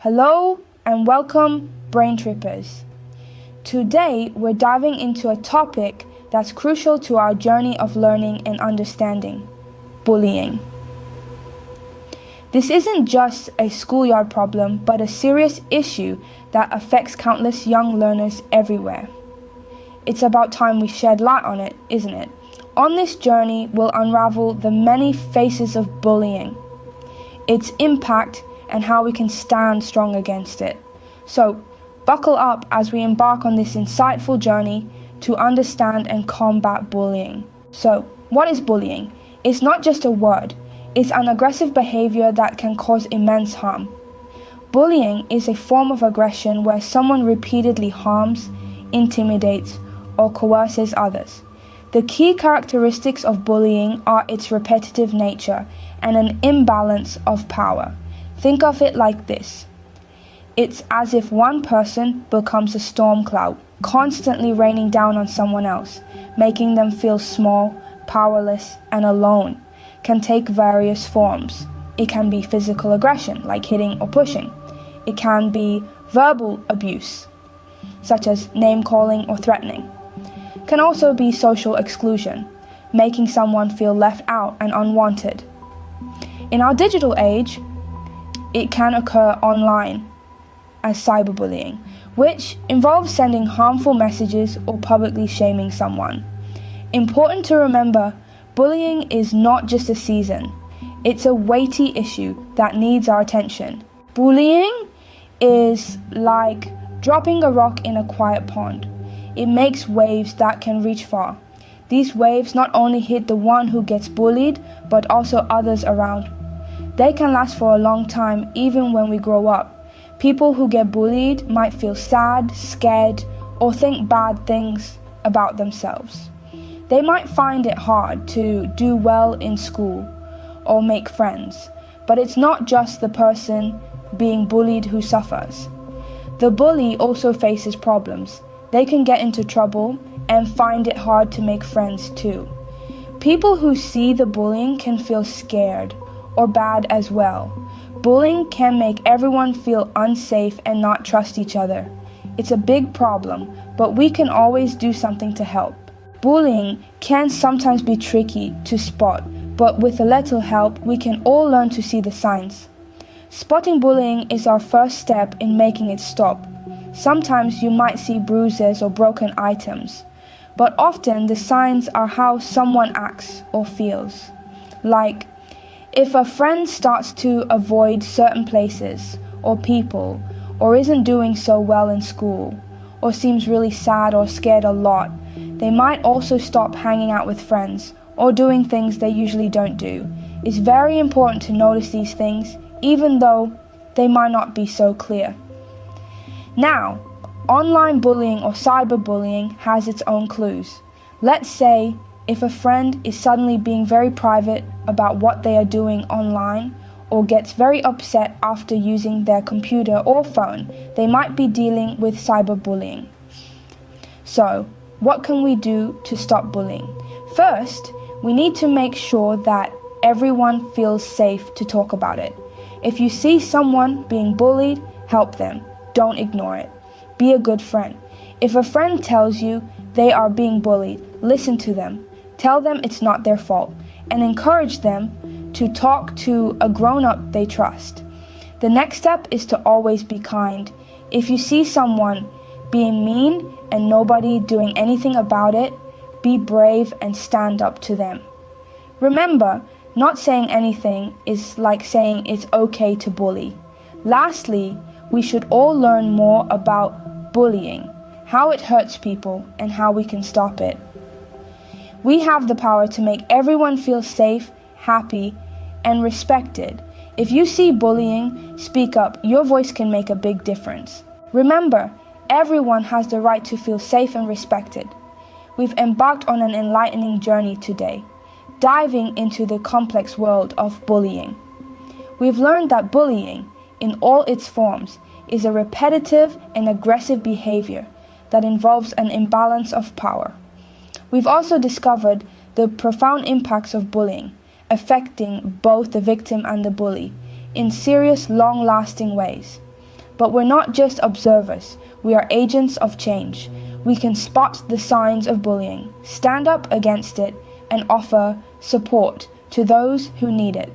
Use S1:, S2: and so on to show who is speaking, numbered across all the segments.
S1: Hello and welcome, Brain Trippers. Today we're diving into a topic that's crucial to our journey of learning and understanding: bullying. This isn't just a schoolyard problem, but a serious issue that affects countless young learners everywhere. It's about time we shed light on it, isn't it? On this journey, we'll unravel the many faces of bullying, its impact, and how we can stand strong against it. So, buckle up as we embark on this insightful journey to understand and combat bullying. So, what is bullying? It's not just a word. It's an aggressive behavior that can cause immense harm. Bullying is a form of aggression where someone repeatedly harms, intimidates, or coerces others. The key characteristics of bullying are its repetitive nature and an imbalance of power. Think of it like this. It's as if one person becomes a storm cloud, constantly raining down on someone else, making them feel small, powerless, and alone. Can take various forms. It can be physical aggression, like hitting or pushing. It can be verbal abuse, such as name-calling or threatening. It can also be social exclusion, making someone feel left out and unwanted. In our digital age, it can occur online as cyberbullying, which involves sending harmful messages or publicly shaming someone. Important to remember, bullying is not just a season. It's a weighty issue that needs our attention. Bullying is like dropping a rock in a quiet pond. It makes waves that can reach far. These waves not only hit the one who gets bullied, but also others around. They can last for a long time, even when we grow up. People who get bullied might feel sad, scared, or think bad things about themselves. They might find it hard to do well in school or make friends, but it's not just the person being bullied who suffers. The bully also faces problems. They can get into trouble and find it hard to make friends too. People who see the bullying can feel scared or bad as well. Bullying can make everyone feel unsafe and not trust each other. It's a big problem, but we can always do something to help. Bullying can sometimes be tricky to spot, but with a little help, we can all learn to see the signs. Spotting bullying is our first step in making it stop. Sometimes you might see bruises or broken items, but often the signs are how someone acts or feels. Like, if a friend starts to avoid certain places or people, or isn't doing so well in school, or seems really sad or scared a lot, they might also stop hanging out with friends or doing things they usually don't do. It's very important to notice these things, even though they might not be so clear. Now, online bullying or cyberbullying has its own clues. Let's say if a friend is suddenly being very private about what they are doing online, or gets very upset after using their computer or phone, they might be dealing with cyberbullying. So, what can we do to stop bullying? First, we need to make sure that everyone feels safe to talk about it. If you see someone being bullied, help them. Don't ignore it. Be a good friend. If a friend tells you they are being bullied, listen to them. Tell them it's not their fault, and encourage them to talk to a grown-up they trust. The next step is to always be kind. If you see someone being mean and nobody doing anything about it, be brave and stand up to them. Remember, not saying anything is like saying it's okay to bully. Lastly, we should all learn more about bullying, how it hurts people, and how we can stop it. We have the power to make everyone feel safe, happy, and respected. If you see bullying, speak up. Your voice can make a big difference. Remember, everyone has the right to feel safe and respected. We've embarked on an enlightening journey today, diving into the complex world of bullying. We've learned that bullying, in all its forms, is a repetitive and aggressive behavior that involves an imbalance of power. We've also discovered the profound impacts of bullying, affecting both the victim and the bully in serious, long-lasting ways. But we're not just observers, we are agents of change. We can spot the signs of bullying, stand up against it, and offer support to those who need it.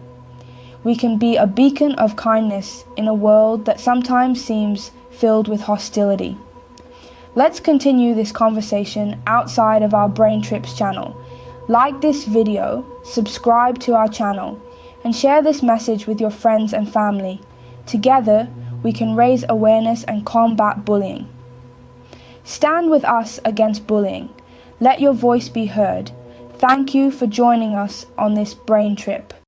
S1: We can be a beacon of kindness in a world that sometimes seems filled with hostility. Let's continue this conversation outside of our Brain Trips channel. Like this video, subscribe to our channel, and share this message with your friends and family. Together, we can raise awareness and combat bullying. Stand with us against bullying. Let your voice be heard. Thank you for joining us on this brain trip.